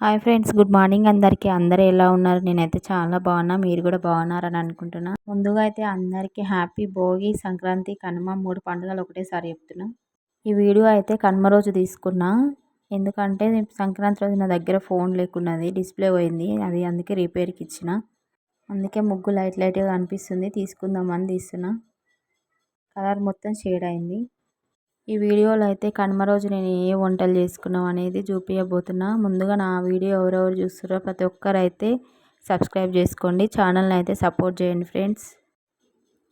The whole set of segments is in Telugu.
హాయ్ ఫ్రెండ్స్, గుడ్ మార్నింగ్ అందరికీ. అందరూ ఎలా ఉన్నారు? నేనైతే చాలా బాగున్నా. మీరు కూడా బాగున్నారని అనుకుంటున్నా. ముందుగా అయితే అందరికీ హ్యాపీ భోగి, సంక్రాంతి, కనుమ 3 పండుగలు ఒకటేసారి చెప్తున్నా. ఈ వీడియో అయితే కనుమ రోజు తీసుకున్నా. ఎందుకంటే సంక్రాంతి రోజు నా దగ్గర ఫోన్ లేకున్నది, డిస్ప్లే పోయింది. అది అందుకే రిపేర్కి ఇచ్చిన. అందుకే ముగ్గు లైట్గా కనిపిస్తుంది, తీసుకుందామని తీస్తున్నా. కలర్ మొత్తం షేడ్ అయింది. ఈ వీడియోలో అయితే కనుమ రోజు నేను ఏ వంటలు చేసుకున్నాం అనేది చూపించబోతున్నా. ముందుగా నా వీడియో ఎవరెవరు చూస్తారో ప్రతి ఒక్కరు అయితే సబ్స్క్రైబ్ చేసుకోండి, ఛానల్ని అయితే సపోర్ట్ చేయండి ఫ్రెండ్స్.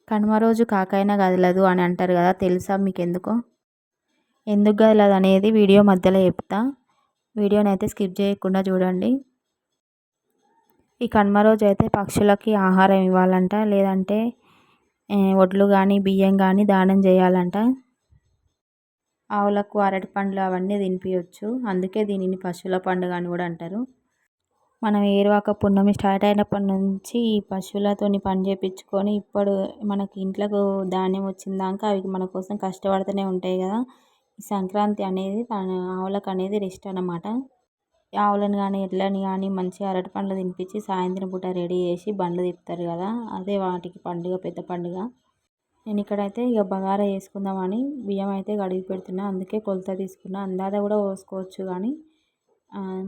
కనుమ రోజు కాకైనా కదలదు అని అంటారు కదా, తెలుసా మీకు ఎందుకు కదలదు అనేది వీడియో మధ్యలో చెప్తా. వీడియోని అయితే స్కిప్ చేయకుండా చూడండి. ఈ కనుమ రోజు అయితే పక్షులకి ఆహారం ఇవ్వాలంట, లేదంటే వడ్లు కానీ బియ్యం కానీ దానం చేయాలంట. ఆవులకు అరటి పండ్లు అవన్నీ తినిపించవచ్చు. అందుకే దీనిని పశువుల పండుగ అని కూడా అంటారు. మనం ఏరువాక పున్నమి స్టార్ట్ అయినప్పటి నుంచి ఈ పశువులతోని పని చేయించుకొని ఇప్పుడు మనకి ఇంట్లోకి ధాన్యం వచ్చిందాక అవి మన కోసం కష్టపడుతూనే ఉంటాయి కదా. ఈ సంక్రాంతి అనేది ఆవులకు అనేది రెస్ట్ అన్నమాట. ఆవులను కానీ ఎడ్లని కానీ మంచిగా అరటి పండ్లు తినిపించి సాయంత్రం పూట రెడీ చేసి బండ్లు తిప్పుతారు కదా, అదే వాటికి పండుగ, పెద్ద పండుగ. నేను ఇక్కడైతే ఇక బగారా వేసుకుందామని బియ్యం అయితే కడిగి పెడుతున్నా. అందుకే కొలత తీసుకున్నా. అందాద కూడా పోసుకోవచ్చు, కానీ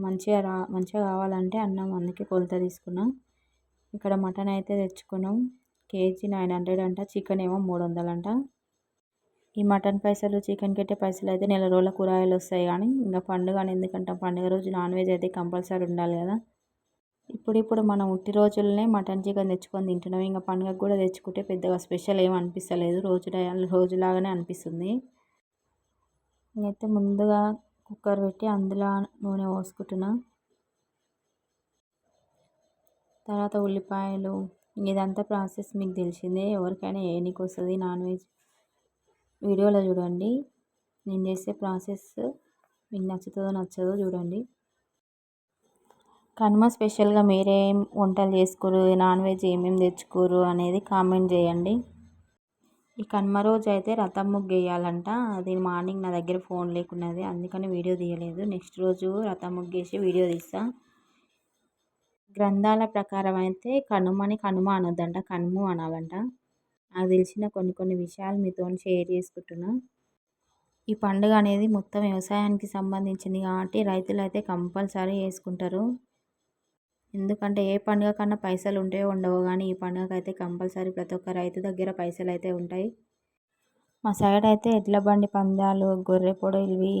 మంచిగా కావాలంటే అన్నం, అందుకే కొలత తీసుకున్నా. ఇక్కడ మటన్ అయితే తెచ్చుకున్నాం. కేజీ 900 అంట, చికెన్ ఏమో 300 అంట. ఈ మటన్ పైసలు, చికెన్ కట్టే పైసలు అయితే నెల రోజుల కూరగాయలు వస్తాయి. కానీ ఇంకా పండుగ అని ఎందుకంటే పండుగ రోజు నాన్ వెజ్ అయితే కంపల్సరీ ఉండాలి కదా. ఇప్పుడు మనం ఉట్టి రోజులనే మటన్, చికెన్ తెచ్చుకొని తింటున్నాం. ఇంకా పండుగకు కూడా తెచ్చుకుంటే పెద్దగా స్పెషల్ ఏం అనిపిస్తలేదు, రోజులాగానే అనిపిస్తుంది. నేనైతే ముందుగా కుక్కర్ పెట్టి అందులో నూనె పోసుకుంటున్నా. తర్వాత ఉల్లిపాయలు, ఇదంతా ప్రాసెస్ మీకు తెలిసిందే, ఎవరికైనా ఏనికి వస్తుంది నాన్ వెజ్. వీడియోలో చూడండి, నేను చేసే ప్రాసెస్ మీకు నచ్చుతుందో నచ్చదో చూడండి. కనుమ స్పెషల్గా మీరేం వంటలు చేసుకోరు, నాన్ వెజ్ ఏమేమి తెచ్చుకోరు అనేది కామెంట్ చేయండి. ఈ కనుమ రోజు అయితే రథం ముగ్గు వేయాలంట. అది మార్నింగ్ నా దగ్గర ఫోన్ లేకున్నది, అందుకని వీడియో తీయలేదు. నెక్స్ట్ రోజు రథం ముగ్గు వేసి వీడియో తీస్తా. గ్రంథాల ప్రకారం అయితే కనుమ అనొద్దంట, కనుము అనాలంట. నాకు తెలిసిన కొన్ని విషయాలు మీతో షేర్ చేసుకుంటున్నా. ఈ పండుగ అనేది మొత్తం వ్యవసాయానికి సంబంధించింది కాబట్టి రైతులు అయితే కంపల్సరీ చేసుకుంటారు. ఎందుకంటే ఏ పండుగ కన్నా పైసలు ఉంటాయో ఉండవో, కానీ ఈ పండుగకు అయితే కంపల్సరీ ప్రతి ఒక్క రైతు దగ్గర పైసలు అయితే ఉంటాయి. మా సైడ్ అయితే ఎడ్ల బండి పందాలు, గొర్రె పొడలు ఇవి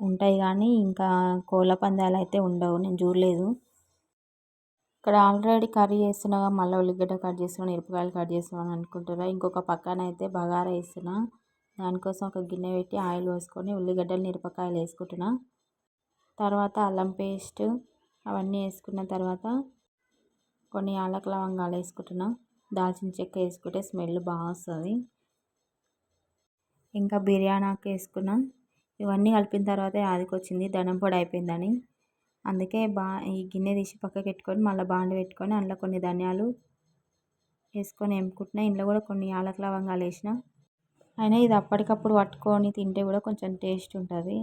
ఉంటాయి, కానీ ఇంకా కోళ్ళ పందాలు అయితే ఉండవు, నేను చూడలేదు. ఇక్కడ ఆల్రెడీ కర్రీ చేస్తున్నా, మళ్ళీ ఉల్లిగడ్డ కట్ చేస్తున్నా, మిరపకాయలు కట్ చేస్తున్నాను అనుకుంటున్నా. ఇంకొక పక్కన అయితే బగారా వేస్తున్నా. దానికోసం ఒక గిన్నె పెట్టి ఆయిల్ పోసుకొని ఉల్లిగడ్డలు, మిరపకాయలు వేసుకుంటున్నా. తర్వాత అల్లం పేస్ట్ అవన్నీ వేసుకున్న తర్వాత కొన్ని యాలకుల లవంగాలు వేసుకుంటున్నా. దాల్చిన చెక్క వేసుకుంటే స్మెల్ బాగా వస్తుంది. ఇంకా బిర్యానీ ఆకు వేసుకున్నా. ఇవన్నీ కలిపిన తర్వాత ఆదికొచ్చింది ధనం పొడి అయిపోయిందని. అందుకే ఈ గిన్నె తీసి పక్కకు పెట్టుకొని మళ్ళీ బాండి పెట్టుకొని అందులో కొన్ని ధనియాలు వేసుకొని వేపుకుంటున్నా. ఇందులో కూడా కొన్ని యాలకుల లవంగాలు వేసిన. అయినా ఇది అప్పటికప్పుడు పట్టుకొని తింటే కూడా కొంచెం టేస్ట్ ఉంటుంది,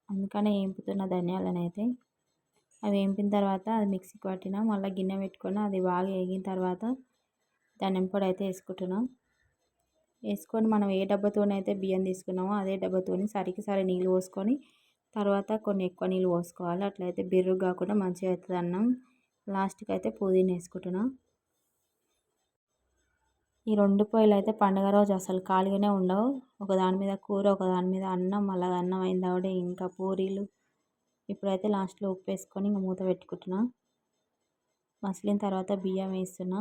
అందుకనే వేపుతున్న ధనియాలను అయితే. అవి వేపిన తర్వాత అది మిక్సీకి పట్టిన. మళ్ళీ గిన్నె పెట్టుకొని అది బాగా వేగిన తర్వాత ధనియం పొడి అయితే వేసుకుంటున్నాం. వేసుకొని మనం ఏ డబ్బాతోనైతే బియ్యం తీసుకున్నామో అదే డబ్బాతోని సరి నీళ్ళు పోసుకొని తర్వాత కొన్ని ఎక్కువ నీళ్ళు పోసుకోవాలి. అట్లయితే బిర్రు కాకుండా మంచిగా అవుతుంది అన్నం. లాస్ట్కి అయితే పుదీనా వేసుకుంటున్నాం. ఈ 2 పొయ్యిలు అయితే పండుగ రోజు అసలు ఖాళీగానే ఉండవు. ఒకదాని మీద కూర, ఒకదాని మీద అన్నం, మళ్ళీ అన్నం అయిన తర్వాత ఇంకా పూరీలు. ఇప్పుడైతే లాస్ట్లో ఉప్పు వేసుకొని ఇంకా మూత పెట్టుకుంటున్నా. మసిలిన తర్వాత బియ్యం వేస్తున్నా.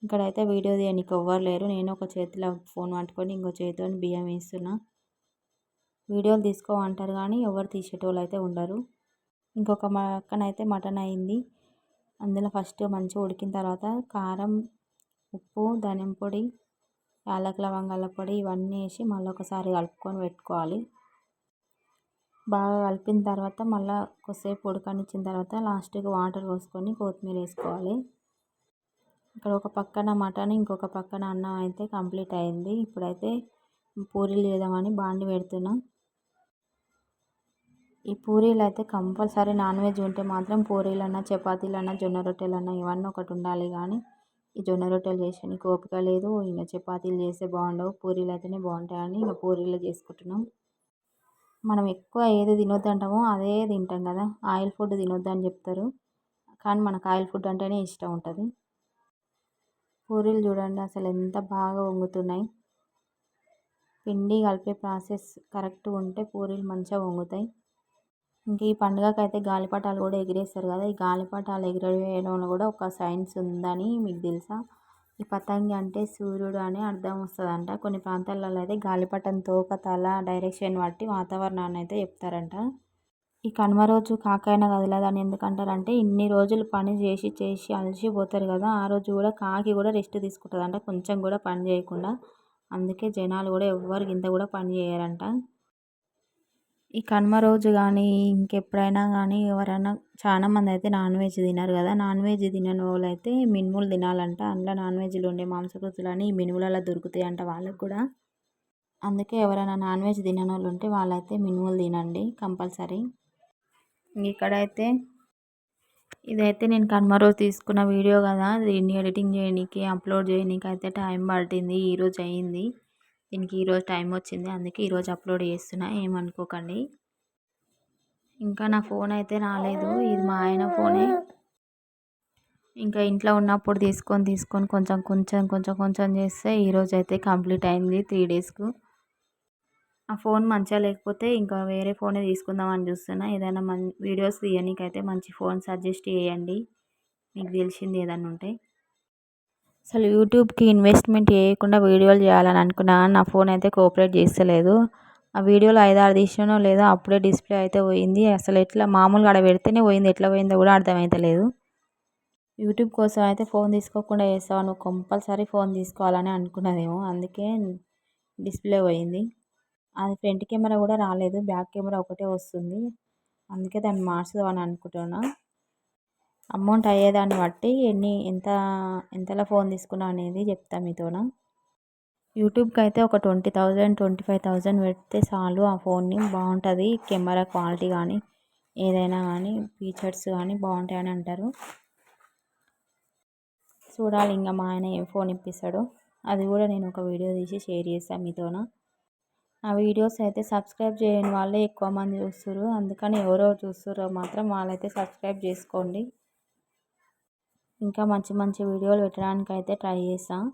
ఇక్కడైతే వీడియో తీయడానికి ఎవ్వరు లేరు, నేను ఒక చేతిలో ఫోన్ పట్టుకొని ఇంకో చేతితో బియ్యం వేస్తున్నా. వీడియోలు తీసుకోమంటారు కానీ ఎవరు తీసేటోళ్ళు అయితే ఉండరు. ఇంకొక పక్కన అయితే మటన్ అయింది. అందులో ఫస్ట్ మంచిగా ఉడికిన తర్వాత కారం, ఉప్పు, ధనియం పొడి, యాలకుల లవంగాల పొడి ఇవన్నీ వేసి మళ్ళీ ఒకసారి కలుపుకొని పెట్టుకోవాలి. బాగా కలిపిన తర్వాత మళ్ళీ కొద్దిసేపు ఉడకనిచ్చిన తర్వాత లాస్ట్కి వాటర్ పోసుకొని కొత్తిమీర వేసుకోవాలి. ఇక్కడ ఒక పక్కన మటన్, ఇంకొక పక్కన అన్నం అయితే కంప్లీట్ అయింది. ఇప్పుడైతే పూరీలు చేద్దామని బాండి పెడుతున్నా. ఈ పూరీలు అయితే కంపల్సరీ నాన్ వెజ్ ఉంటే మాత్రం పూరీలన్నా చపాతీలన్నా జొన్న రొట్టెలన్నా ఇవన్నీ ఒకటి ఉండాలి. కానీ ఈ జొన్న రొట్టెలు చేసేనికి ఓపిక లేదు. ఇంకా చపాతీలు చేస్తే బాగుండవు, పూరీలు అయితేనే బాగుంటాయని ఇంకా పూరీలు చేసుకుంటున్నాం. మనం ఎక్కువ ఏది తినొద్దంటామో అదే తింటాం కదా. ఆయిల్ ఫుడ్ తినొద్దని చెప్తారు, కానీ మనకు ఆయిల్ ఫుడ్ అంటేనే ఇష్టం ఉంటుంది. పూరీలు చూడండి అసలు ఎంత బాగా వంగుతున్నాయి. పిండి కలిపే ప్రాసెస్ కరెక్ట్గా ఉంటే పూరీలు మంచిగా వంగుతాయి. ఇంక ఈ పండుగకైతే గాలిపటాలు కూడా ఎగిరేస్తారు కదా. ఈ గాలిపటాలు ఎగిరేయడంలో కూడా ఒక సైన్స్ ఉందని మీకు తెలుసా? ఈ పతంగి అంటే సూర్యుడు అని అర్థం వస్తుందంట. కొన్ని ప్రాంతాలలో అయితే గాలిపటం తోక తల డైరెక్షన్ బట్టి వాతావరణాన్ని అయితే చెప్తారంట. ఈ కనుమ రోజు కాకైనా కదలదని ఎందుకంటారంటే ఇన్ని రోజులు పని చేసి చేసి అలసిపోతారు కదా. ఆ రోజు కూడా కాకి కూడా రెస్ట్ తీసుకుంటుందంట, కొంచెం కూడా పని చేయకుండా. అందుకే జనాలు కూడా ఎవ్వరు ఇంత కూడా పని చేయరంట. ఈ కనుమ రోజు కానీ ఇంకెప్పుడైనా కానీ ఎవరైనా చాలా మంది అయితే నాన్ వెజ్ తినరు కదా. నాన్ వెజ్ తినని వాళ్ళు అయితే మినుములు తినాలంట. అందులో నాన్ వెజ్లో ఉండే మాంసకృతులని ఈ మినుములలో దొరుకుతాయి అంట వాళ్ళకు కూడా. అందుకే ఎవరైనా నాన్ వెజ్ తినని వాళ్ళు ఉంటే వాళ్ళైతే మినుములు తినండి కంపల్సరీ. ఇక్కడైతే ఇదైతే నేను కనుమ రోజు తీసుకున్న వీడియో కదా. దీన్ని ఎడిటింగ్ చేయడానికి అప్లోడ్ చేయడానికి అయితే టైం పట్టింది. ఈరోజు అయింది. దీనికి ఈరోజు టైం వచ్చింది, అందుకే ఈరోజు అప్లోడ్ చేస్తున్నా, ఏమనుకోకండి. ఇంకా నా ఫోన్ అయితే రాలేదు, ఇది మా ఆయన ఫోనే. ఇంకా ఇంట్లో ఉన్నప్పుడు తీసుకొని కొంచెం కొంచెం కొంచెం కొంచెం చేస్తే ఈరోజు అయితే కంప్లీట్ అయింది 3 డేస్కు. ఆ ఫోన్ మంచిగా లేకపోతే ఇంకా వేరే ఫోనే తీసుకుందామని చూస్తున్నా. ఏదైనా వీడియోస్ తీయడానికైతే మంచి ఫోన్ సజెస్ట్ చేయండి, మీకు తెలిసింది ఏదైనా ఉంటే. అసలు యూట్యూబ్కి ఇన్వెస్ట్మెంట్ చేయకుండా వీడియోలు చేయాలని అనుకున్నా, నా ఫోన్ అయితే కోఆపరేట్ చేస్తలేదు. ఆ వీడియోలో 5-6 తీసినానో లేదో అప్పుడే డిస్ప్లే అయితే పోయింది. అసలు ఎట్లా మామూలుగా ఆడ పెడితేనే పోయింది, ఎట్లా పోయిందో కూడా అర్థమవుతలేదు. యూట్యూబ్ కోసం అయితే ఫోన్ తీసుకోకుండా చేస్తావా, నువ్వు కంపల్సరీ ఫోన్ తీసుకోవాలని అనుకున్నదేమో, అందుకే డిస్ప్లే పోయింది. అది ఫ్రంట్ కెమెరా కూడా రాలేదు, బ్యాక్ కెమెరా ఒకటే వస్తుంది. అందుకే దాన్ని మార్చుదామని అనుకుంటున్నా. అమౌంట్ అయ్యేదాన్ని బట్టి ఎంతలా ఫోన్ తీసుకున్నా అనేది చెప్తా మీతోన. యూట్యూబ్కి అయితే ఒక 20,000 25,000 పెడితే చాలు. ఆ ఫోన్ని బాగుంటుంది, కెమెరా క్వాలిటీ కానీ ఏదైనా కానీ ఫీచర్స్ కానీ బాగుంటాయని అంటారు. చూడాలి ఇంకా మా ఆయన ఏం ఫోన్ ఇప్పిస్తాడో, అది కూడా నేను ఒక వీడియో తీసి షేర్ చేస్తాను మీతోన. ఆ వీడియోస్ అయితే సబ్స్క్రైబ్ చేయని వాళ్ళే ఎక్కువ మంది చూస్తారు, అందుకని ఎవరెవరు చూస్తారో మాత్రం వాళ్ళైతే సబ్స్క్రైబ్ చేసుకోండి. ఇంకా మంచి మంచి వీడియోలు పెట్టడానికి అయితే ట్రై చేస్తాను.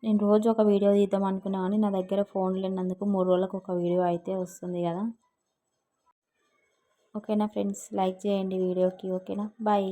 నేను రోజు ఒక వీడియో తీద్దాం అనుకున్నా కానీ నా దగ్గర ఫోన్ లేనందుకు 3 రోజులకు ఒక వీడియో అయితే వస్తుంది కదా. ఓకేనా ఫ్రెండ్స్, లైక్ చేయండి వీడియోకి. ఓకేనా, బాయ్.